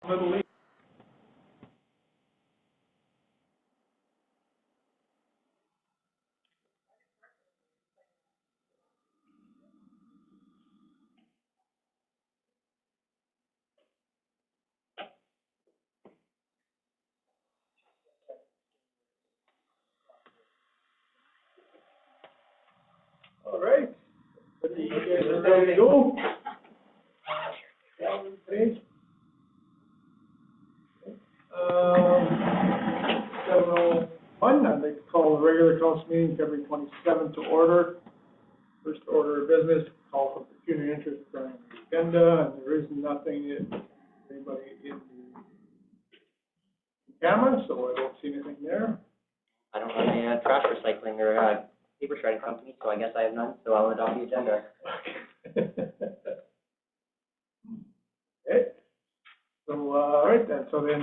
Little League. All right. You guys are ready to go? Page. 7:01, I'd like to call the regular council meeting February 27th to order. First order of business, call for pecuniary interest on the agenda, and there is nothing in anybody in the camera, so I don't see anything there. I don't run a trash recycling or paper shredding company, so I guess I have none, so I'll adopt the agenda. Okay. So, all right then, so then,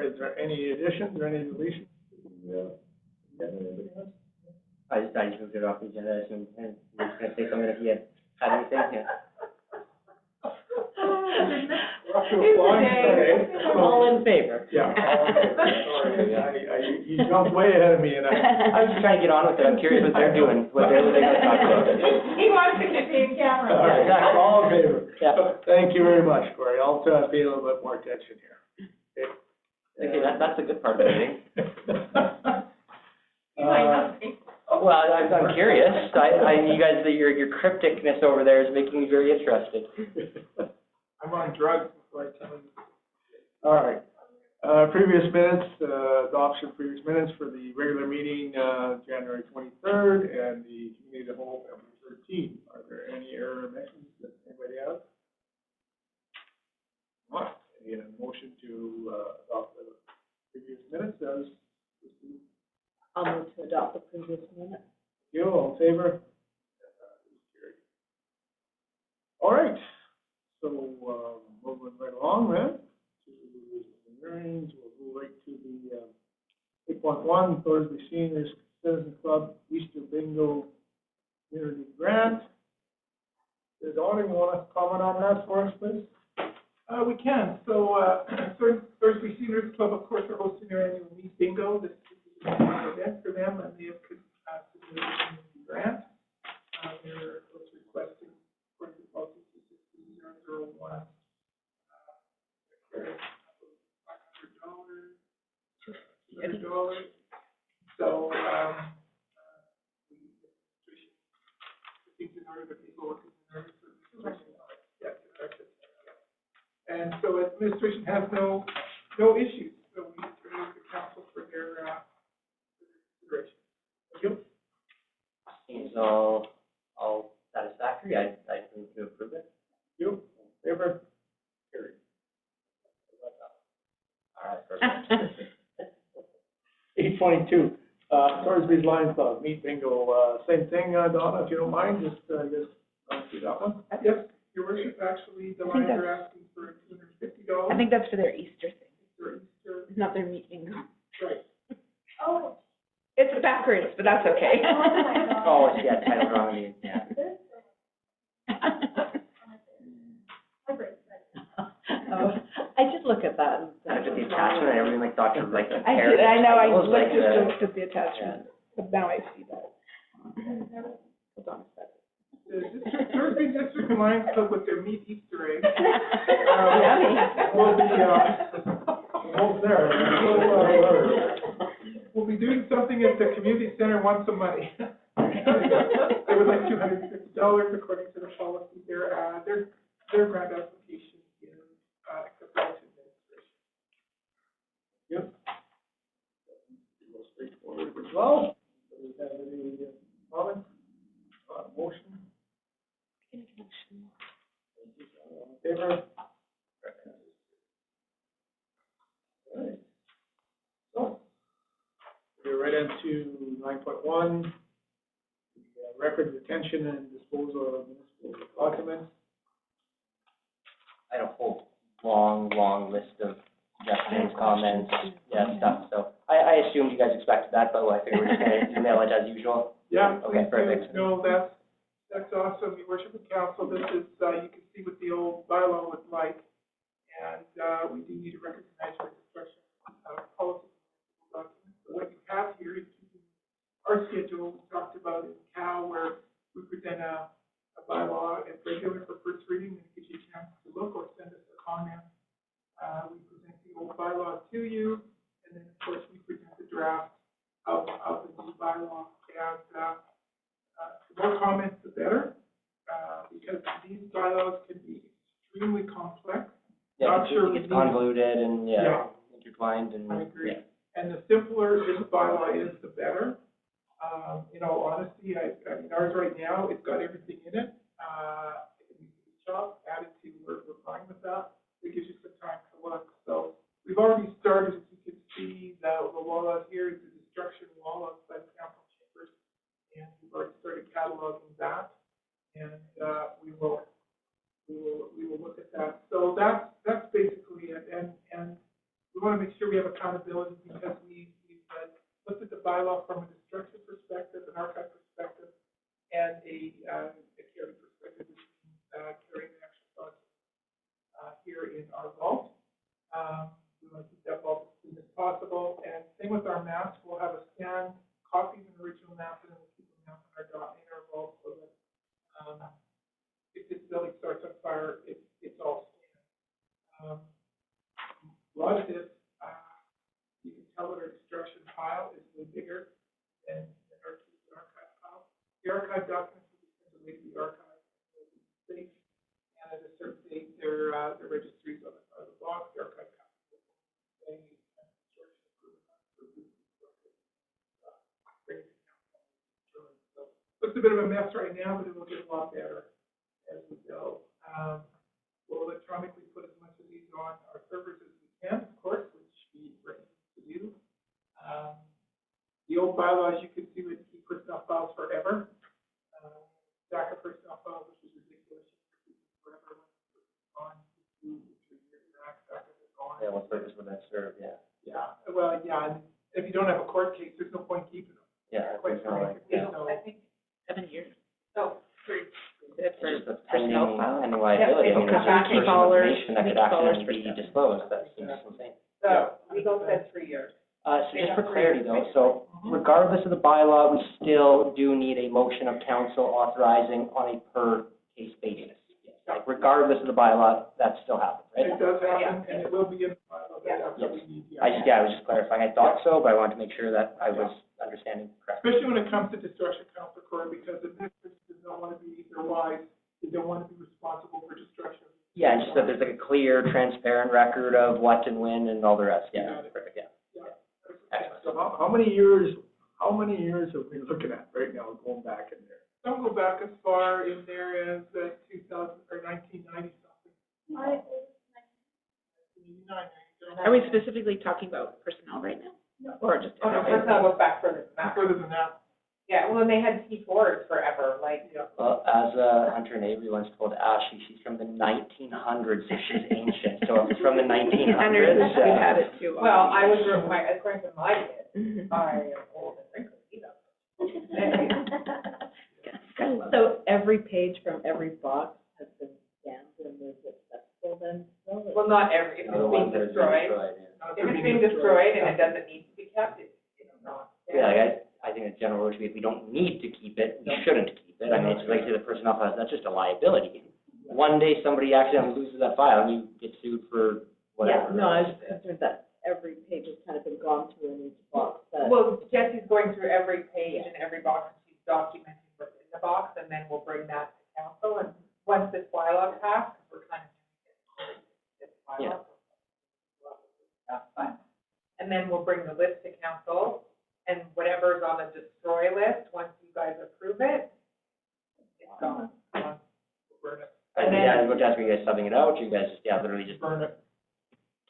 is there any additions or any deletions? Anybody else? I just moved it off the agenda, I assumed, and you were going to say something if you had anything, yeah. We're off to a flying start. All in favor? Yeah, all in favor. Sorry, you jumped way ahead of me, and I was just trying to get on with it, I'm curious what they're doing, what they're going to talk about. He wants to contain camera. all right, Exactly. all in favor. Yeah. Thank you very much, Corey. I'll pay a little bit more attention here. Okay, that's the good part of the meeting. You might not be. Well, I'm curious, you guys, your crypticness over there is making me very interested. I'm on drugs before I tell you. All right. Previous minutes, adoption of previous minutes for the regular meeting, January 23rd, and the committee of the whole, February 13th. Are there any error or omissions that anybody has? What? Any motion to adopt the previous minutes as received? I'll move to adopt the previous minute. You, all in favor? All right. So, moving right along then to the hearings, we'll go right to the 8.1 Thorsby Seniors Citizen Club Easter Bingo Community Grant. Does anyone want to comment on that for us, please? We can. So, Thorsby Seniors Club, of course, are hosting their annual Meat Bingo. This is an event for them, and they have submitted a community grant. They're requesting, according to policy 260.001, $500. So, the administration thinks in order that people work in order for the administration, and so administration has no issues. So we turn it to council for their consideration. Thank you. Seems all satisfactory, I move to approve it. You, favor? Carried. All right, perfect. 8.2, Thorsby's Lions Club, Meat Bingo, same thing, Donna, if you don't mind, just, do that one. Yes, Your Worship, actually, the Lions are asking for $250. I think that's for their Easter thing. For Easter. It's not their meat bingo. Right. Oh. It's backwards, but that's okay. Oh, yeah, title wrong, yeah. Oh, I did look at that. I looked at the attachment and everything, like Dr. like I did, I know, I titles, like, looked at the attachment, but now I see that. Hold on a second. The Thorsby District Lions Club with their meat Easter egg. Yummy. Will be, Almost there. we'll be doing something at the community center once a month. They would like $250 according to the policy. Their grant application is acceptable to administration. Yep. Go straightforward as well. Do we have any comments? Motion? All in favor? All right. So, we're right into 9.1, record retention and disposal of municipal documents. I had a whole long list of suggestions, comments, stuff, so I assumed you guys expected that, but I figured we're just going to email it as usual. Yeah. Okay, perfect. No, that's awesome, Your Worship and Council. This is, you can see what the old bylaw was like. And, we do need to recognize our construction, policy documents. So what you have here is our schedule. We talked about in Cal where we present a bylaw as regular for first reading, and it gives you a chance to look or send us a comment. We present the old bylaw to you, and then of course we present the draft of the new bylaw. And, the more comments, the better, because these bylaws can be extremely complex. Yeah, Not sure we it's need- convoluted and, Yeah. intertwined and. I agree. Yeah. And the simpler this bylaw is, the better. In all honesty, I mean, ours right now, it's got everything in it. It needs to be chopped, added to, we're fine with that. It gives you some time to look. So we've already started, as you can see, the wall out here is the destruction wall outside the council chambers. And we've already started cataloging that. And, we will look at that. So that's basically it. And we want to make sure we have accountability because we've looked at the bylaw from a destruction perspective, an archive perspective, and a carry perspective, which means carrying the actual funds here in our vault. We want to keep that vault as clean as possible. And same with our maps. We'll have a scanned copy of an original map, and then we'll keep the map in our vault so that if this building starts on fire, it's all scanned. A lot of this, you can tell that our destruction pile is way bigger than our archive pile. The archive documents will be sent away to the archive, will be safe, and at a certain date, their registries on the box, the archive copies will say, construction improvement, so looks a bit of a mess right now, but it will get a lot better as we go. We'll electronically put as much of these on our servers as we can, of course, which we ready to do. The old bylaws, you can see, would keep personnel files forever. Stack of personnel files, which is ridiculous. You can keep them forever on 2 to 3 years back. Stack is gone. Yeah, what purpose would that serve? Yeah. Yeah. Well, yeah. And if you don't have a court case, there's no point keeping them. Yeah. Quite frankly. Yeah, So, I think 7 years. Oh, It's For just a personnel pending, files? pending liability. I mean, Yeah, there's keep personal all our- information that could keep all our actually be stuff. disclosed. That seems insane. So, legal said 3 years. So just for clarity though, so regardless of the bylaw, we still do need a motion of council authorizing on a per case basis. Like regardless of the bylaw, that still happens, right? it does happen, and it will be in the bylaw. That's what we need. Yeah. I was just clarifying. I thought so, but I wanted to make sure that I was understanding correctly. Especially when it comes to destruction council, Cora, because administrators don't want to be, they're wise, they don't want to be responsible for destruction. Yeah, and just that there's like a clear, transparent record of what and when and all the rest. Yeah, perfect, yeah. Excellent. So how many years are we looking at right now, going back in there? Don't go back as far in there as 2000 or 1990 something. 1989. Are we specifically talking about personnel right now? Or just? Oh, no, personnel goes back further than that. Further than that. Yeah, well, and they had T4s forever, like, Yeah. Well, as Hunter and Avery once told Ashley, she's from the 1900s, so she's ancient. So if it's from the 1900s, We've had it too long. well, I was, according to my kids, Mhm. I am old and wrinkled, you know. So every page from every box has been scanned and is accessible then? Well, not every, if the it's ones being that are destroyed, yeah. if it's being destroyed and it doesn't need to be kept, it's not. Yeah, like I think the general rule should be if we don't need to keep it, we shouldn't keep it. I mean, it's like the personnel files, that's just a liability. One day somebody accidentally loses that file and you get sued for whatever. Yeah, no, I was just concerned that every page has kind of been gone through in each box. Well, Jesse's going through every page and every box, and she's documenting what's in the box, and then we'll bring that to council, and once this bylaw passed, we're kind of doing this bylaw. And then we'll bring the list to council, and whatever's on the destroy list, once you guys approve it, it's gone. We'll burn it. And And then- yeah, what are you guys subbing it out? You guys just, literally just Burn it.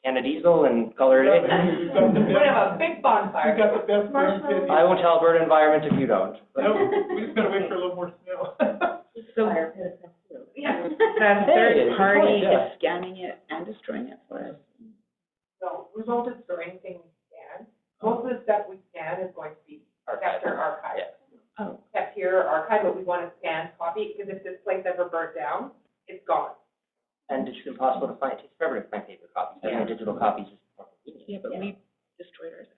can of diesel and color it in? We've got the We're gonna have a big bonfire. We've got the best burn pit. I won't tell Alberta Environment if you don't. No, we just gotta wait for a little more snow. So Yeah. that Hey, third good party point, yeah. is scanning it and destroying it for us. So we won't destroy anything we scan. Most of the stuff we scan is going to be kept or archived. Yeah. Oh. Kept here, archived, but we want to scan, copy, because if this place ever burnt down, it's gone. And it's impossible to find, it takes forever to find paper. digital copies is more convenient. Yeah, but we destroyed ours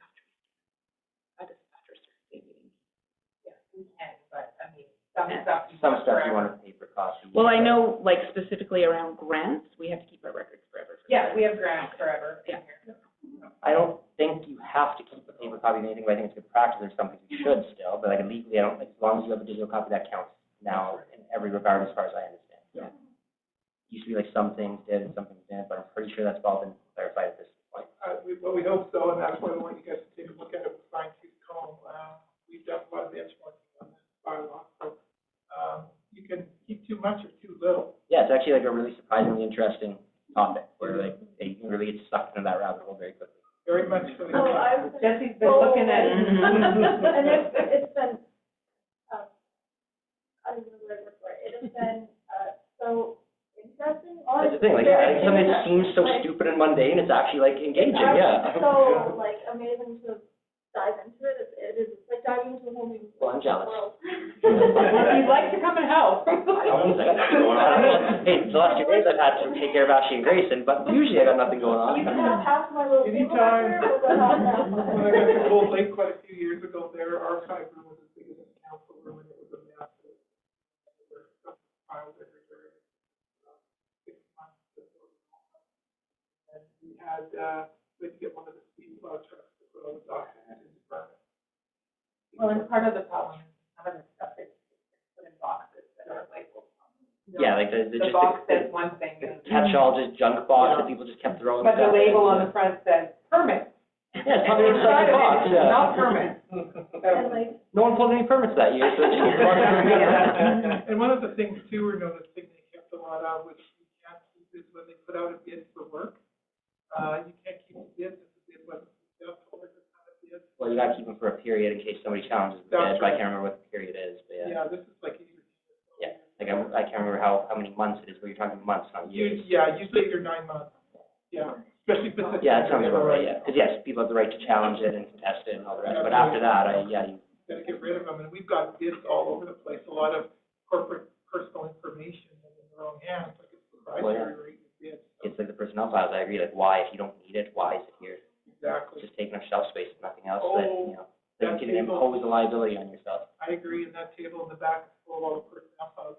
after Thursday meeting. Yeah, we can, but I mean, some stuff you Some want stuff you forever. want a paper copy. Well, I know, like, specifically around grants, we have to keep our records forever. Yeah, we have grants forever in Yeah. here. I don't think you have to keep a paper copy of anything, but I think it's good practice. There's some things you should still, but like legally, I don't think, as long as you have a digital copy, that counts now in every regard as far as I understand. Yeah. Used to be like some things did and some things didn't, but I'm pretty sure that's all been clarified at this point. We hope so, and that's why we want you guys to take a look at it with fine tooth comb. We've done a lot of benchmarking on this bylaw, so, you can keep too much or too little. Yeah, it's actually like a really surprisingly interesting topic where like you can really get sucked into that rabbit hole very quickly. Very much so. So I've been. Jesse's been looking at it. And it's been, I don't know where to word for it, it has been, so interesting. That's the thing, like, I think something that seems so stupid and mundane, it's actually like engaging, yeah. So, like, amazing to dive into it, it is like diving into a whole new Well, I'm jealous. world. Well, you'd like to come and help. I got nothing going on. Hey, the last 2 days I've had to take care of Ashley and Grayson, but usually I got nothing going on. You can have half my little table back Anytime. there, we'll have that. When I got to Gold Lake quite a few years ago, their archive room was as big as a council room, and it was a mess. There were stuff piles everywhere. 6 months before. And we had to get one of the speed plow trucks to put all the documents in the front. Well, and part of the problem is some of the stuff is put in boxes that are labeled. Yeah, like the The just box the says one thing, and- catch-all, just junk box that people just kept throwing but the stuff in. label on the front says permit. Yeah, it's probably inside the box, yeah. Not permit. And like, No one pulled any permits that year, so it's just. And one of the things too, we're noticing they kept a lot of, which we can't keep, is when they put out a bid for work. You can't keep the bid if the bid wasn't successful, or it's not a bid. Well, you gotta keep them for a period in case somebody challenges the That's bid, but I right. can't remember what the period is, but yeah. Yeah, this is like 8 or 10. Yeah, like I can't remember how many months it is, but you're talking months, not years. Yeah, usually 8 or 9 months. Yeah, especially if it's. Yeah, that sounds about right, yeah. Because yes, people have the right to challenge it and contest it and all the rest, but after that, you Gotta get rid of them, and we've got bids all over the place, a lot of corporate personal information in their own hands, like it's proprietary rate of bids. it's like the personnel files, I agree, like why, if you don't need it, why is it here? Exactly. It's just taking up shelf space, if nothing else, Oh, that you can impose a liability on yourself. I agree, and that table in the back is full of all the personnel files.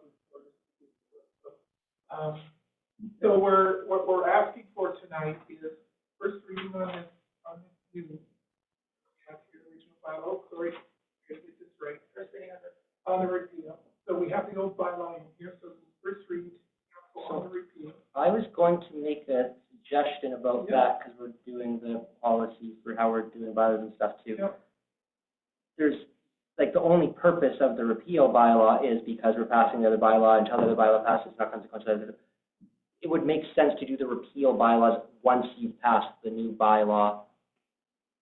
So what we're asking for tonight is first reading on this new, we have here original bylaw, sorry, I gotta get this right. First reading on the repeal. So we have the old bylaw in here, so first reading, council on the repeal. I was going to make a suggestion about Yeah. that, because we're doing the policy for how we're doing bylaws and stuff too. Yep. There's, like, the only purpose of the repeal bylaw is because we're passing the other bylaw, until the other bylaw passes, not consequential. It would make sense to do the repeal bylaws once you've passed the new bylaw.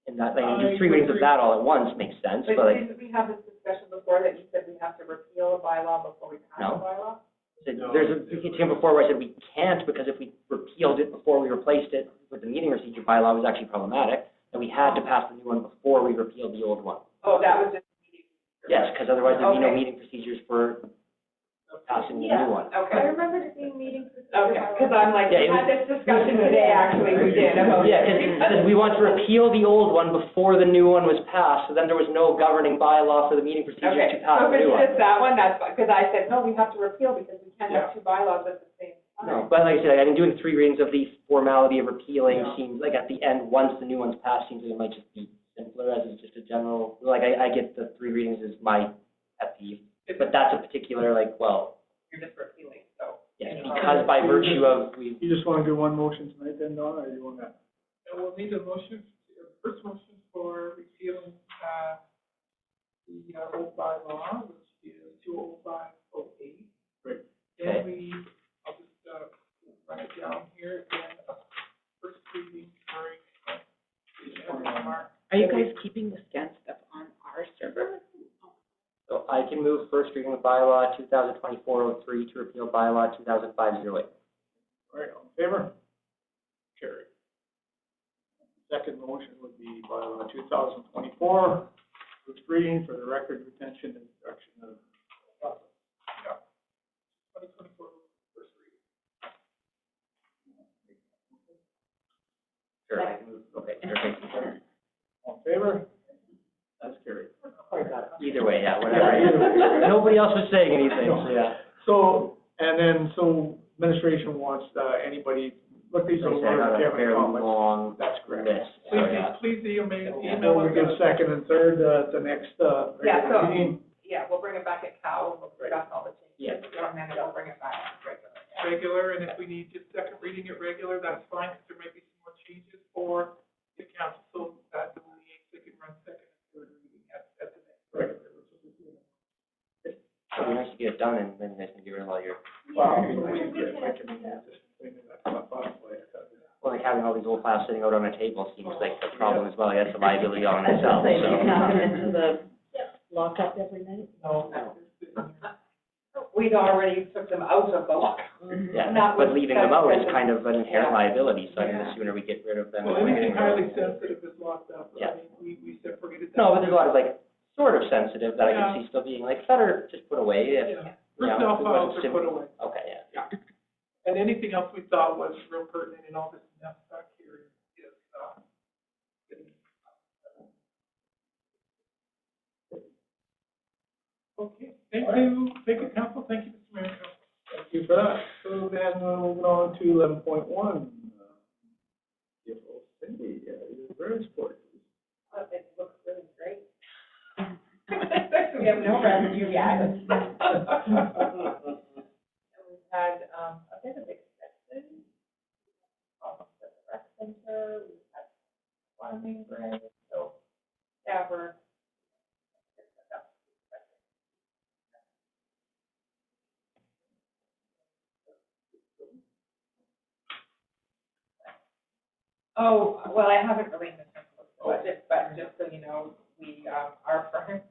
And that, like, do 3 readings of that all at once makes sense, But but like, didn't we have this discussion before that you said we have to repeal a bylaw before we pass No. a bylaw? there's a thing before where I said we can't, because if we repealed it before we replaced it with the meeting procedure bylaw, it was actually problematic, and we had to pass the new one before we repealed the old one. Oh, that was just. Yes, because otherwise there'd be no Okay. meeting procedures for passing the Yeah. new one. I Okay, remember it being meetings. okay, because I'm like, Yeah, we it had this discussion today, actually, we did. about- Yeah, because we want to repeal the old one before the new one was passed, so then there was no governing bylaw for the meeting procedures to Okay, pass so the if new it's one. just that one, that's fine, because I said, no, we have to repeal because we can't have 2 bylaws at the same time. No, but like I said, I mean, doing 3 readings of the formality of repealing Yeah. seems, like at the end, once the new one's passed, seems like it might just be simpler as it's just a general, like I get the 3 readings is my pet peeve, but that's a particular, like, well, You're just repealing, so. yes, because by virtue of, we, You just wanna do one motion tonight then, Donna, or you wanna? And we'll need a motion, first motion for repealing, the old bylaw, which is 20508. Great. Then I'll just, write it down here again, first reading, sorry. Are you guys keeping the scanned stuff on our server? so I can move first reading of bylaw 2024-03 to repeal bylaw 2005-08. All right, all in favor? Carried. Second motion would be bylaw 2024, first reading for the record retention and introduction of. 2024, first reading. Perfect. All in favor? That's carried. Either way, yeah, whatever. Yeah, either way. Nobody else was saying anything, so yeah. So administration wants, anybody, look these Like I over, said, I got if you a have any very comments. long That's correct. list, so yeah. Please email Before we give us. second and third, the next, Yeah, regular so- meeting. Yeah, we'll bring it back at Cal, and we'll discuss all the Yeah. changes, and then we'll bring it back regular. Regular, and if we need just second reading it regular, that's fine, because there may be some more changes for the council, so that delineates, they can run second and third reading at the next regular. It'd be nice to get it done, and then you guys can get rid of all your, Wow, we could, like, just clean it up, possibly. well, like having all these old files sitting out on a table seems like a problem as well. That's a liability on itself, Say, so. you have them into the lockup every night? No. We'd already took them out of the lock. Yeah, Not but with leaving them out is sensitive. kind of an inherent Yeah. liability, so I mean, Yeah. the sooner we get rid of them. Well, the anything better. highly sensitive is locked up, Yeah. I mean, we separated that. No, but there's a lot of like, sort of sensitive that I Yeah. can see still being like, better just put away if, Yeah. you know, Personnel if it files wasn't are simple. put away. Okay, yeah. And anything else we thought was real pertinent in all this mess back here is, okay, thank you, council, thank you, Mr. Mayor. Thank you for that. So then, moving on to 11.1. CFO Cindy, you're very supportive. It looks really great. We have no revenue yet. And we've had, a bit of expenses. At the rec center, we've had farming grant, so, yeah, we're. Oh, well, I haven't really looked at the budget, but just so you know, we, our furnace,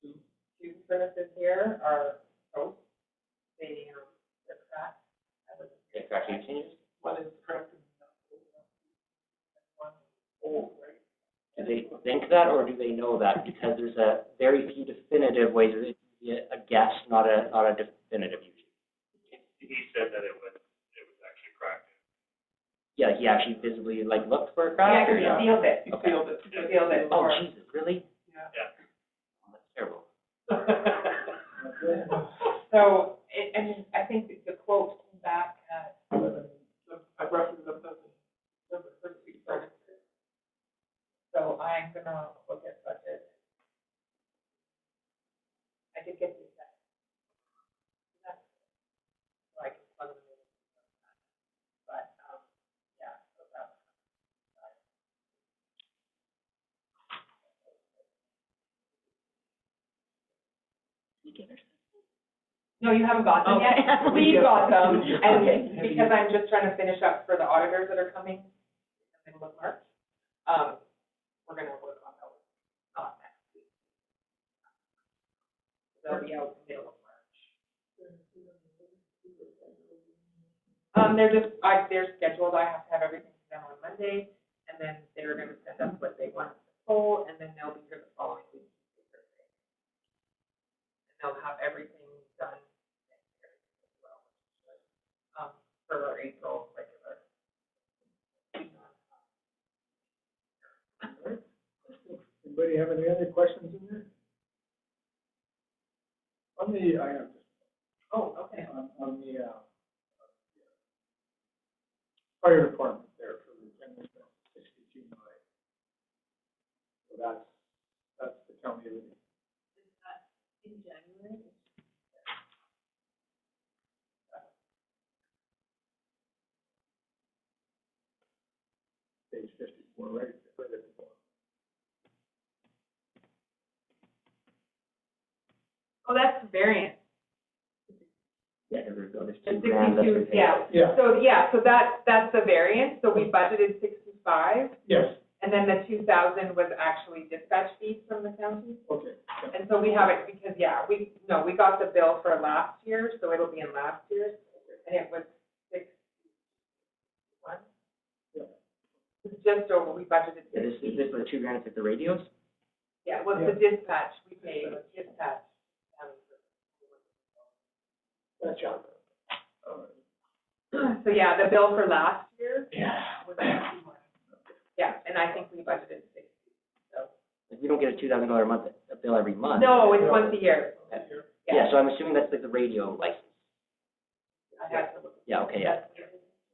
two furnaces here are both, they're cracked. Okay, correction changes. One is correct and one old, right? Do they think that, or do they know that? Because there's a very few definitive ways of it, a guess, not a definitive usually. He said that it was actually cracked. Yeah, he actually visibly like looked for a Yeah, crack. because he sealed it. He sealed it. He sealed it. Oh, for- Jesus, really? Yeah. Oh, that's terrible. So, and I think that the quote came back at, I brought it up, the first two furnaces. So I'm gonna look at budget. I did get these back. So I can plug them in. But, yeah, so that. No, you haven't got them yet. Okay. We got them, Okay. and because I'm just trying to finish up for the auditors that are coming in the middle of March, we're gonna work on those, next week. They'll be out in the middle of March. They're scheduled, I have to have everything to them on Monday, and then they're gonna send us what they want us to pull, and then they'll be here the following week, Thursday. And they'll have everything done as well, for our April regular. Anybody have any other questions in there? On the, I have just, Oh, okay. on the, fire department there for the general 62 mile. So that's the county of it. In January? Page 54, right at the bottom. Oh, that's the variance. Yeah, because there's The 2 grand that's been 62, paid. yeah. Yeah, So that's the variance, so we budgeted 65, yes, and then the 2,000 was actually dispatch fees from the county. okay. Yeah. And so we have it, because, we got the bill for last year, so it'll be in last year's, and it was 61. Yeah. It's just over, we budgeted Yeah, this 60. is for the 2 grand to the radios? Yeah, well, the dispatch, we paid dispatch. Gotcha. All right. So, yeah, the bill for last year Yeah. was 61. Yeah, and I think we budgeted 60, so. Like, we don't get a $2,000 a month, a bill every month. No, it's once a year. Yeah, so I'm assuming that's like the radio license. I had to look. Yeah, okay, yeah.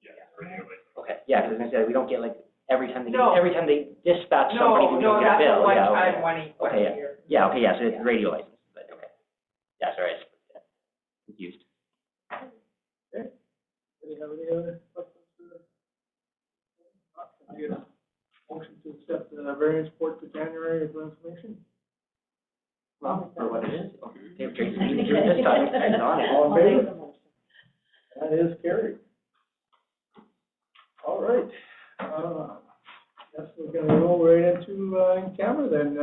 Yeah, radio license. Okay, yeah, because I was gonna say, we don't get like, every time they, No. dispatch somebody, we don't get a bill, yeah, okay. That's a one-time, once Okay, a year. Yeah, okay, yeah, so it's the radio license, but, okay. Yeah, sorry, I just, yeah, confused. Okay. Do you have any other questions for the? Can I get a motion to accept the variance report for January for information? Well, for what it is, okay, Tracy's meeting here this time, it's on it. All in favor? That is carried. All right, guess we're gonna go right into, in camera then,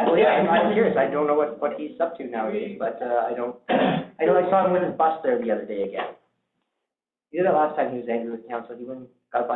Well, yeah, I'm curious, I don't know what he's up to nowadays, but, I know I saw him with his bus there the other day again. He did that last time he was angry with council, he went, got a bus